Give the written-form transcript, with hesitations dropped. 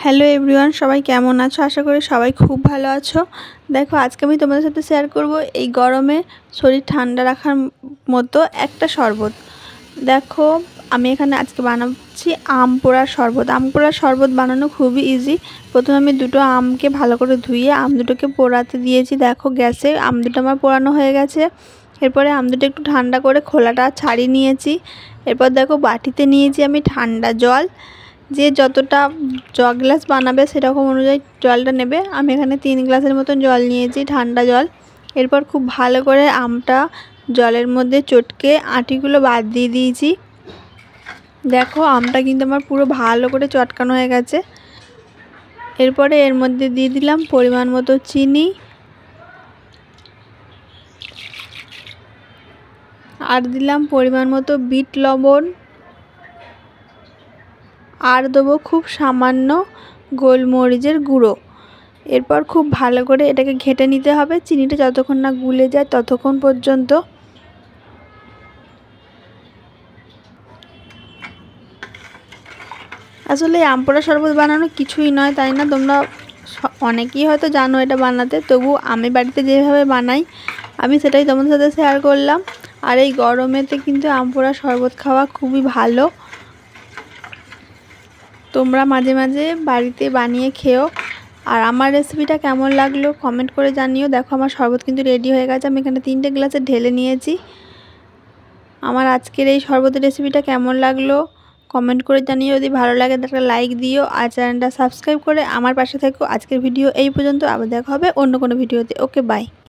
Hello everyone, সবাই কেমন আছো? আশা করি সবাই খুব ভালো আছো। দেখো, আজকে আমি তোমাদের সাথে শেয়ার করব এই গরমে শরীর ঠান্ডা রাখার মতো একটা শরবত। দেখো, আমি এখানে আজকে বানাচ্ছি আম পোড়ার শরবত। আম পোড়ার শরবত বানানো খুবই ইজি। প্রথমে আমি দুটো আমকে ভালো করে ধুয়ে আম দুটোকে পোড়াতে দিয়েছি। দেখো, গ্যাসে আম দুটো আমার পোড়ানো হয়ে গেছে। এরপরে আম দুটো একটু ঠান্ডা করে খোলাটা ছাড়িয়ে নিয়েছি। এরপর দেখো, বাটিতে নিয়েছি আমি ঠান্ডা জল। যে যতটা গ্লাস বানাবে সেরকম অনুযায়ী জলটা নেবে। আমি এখানে 3 গ্লাসের মতন জল নিয়েছি, ঠান্ডা জল। এরপর খুব ভালো করে আমটা জলের মধ্যে চটকে আটিগুলো বাদ দিয়ে দিয়েছি। দেখো, আমটা কিন্তু আমার পুরো ভালো করে চটকানো হয়ে গেছে। এরপরে এর মধ্যে দিয়ে দিলাম পরিমাণ মতো চিনি, আর দিলাম পরিমাণ মতো বিট লবণ, আর দেবো খুব সামান্য গোলমরিচের গুঁড়ো। এরপর খুব ভালো করে এটাকে ঘেঁটে নিতে হবে। চিনিটা যতক্ষণ না গুলে যায় ততক্ষণ পর্যন্ত। আসলে আম পোড়া শরবত বানানো কিছুই নয়, তাই না? তোমরা অনেকেই হয়তো জানো এটা বানাতে, তবু আমি বাড়িতে যেভাবে বানাই আমি সেটাই তোমাদের সাথে শেয়ার করলাম। আর এই গরমেতে কিন্তু আম পোড়া শরবত খাওয়া খুবই ভালো। তোমরা মাঝে মাঝে বাড়িতে বানিয়ে খেও। আর আমার রেসিপিটা কেমন লাগলো কমেন্ট করে জানিও। দেখো, আমার শরবত কিন্তু রেডি হয়ে গেছে। আমি এখানে 3টে গ্লাসে ঢেলে নিয়েছি। আমার আজকের এই শরবতের রেসিপিটা কেমন লাগলো কমেন্ট করে জানিও। যদি ভালো লাগে একটা লাইক দিও, আর চ্যানেলটা সাবস্ক্রাইব করে আমার পাশে থেকো। আজকের ভিডিও এই পর্যন্ত, আবার দেখা হবে অন্য কোনো ভিডিওতে। ওকে, বাই।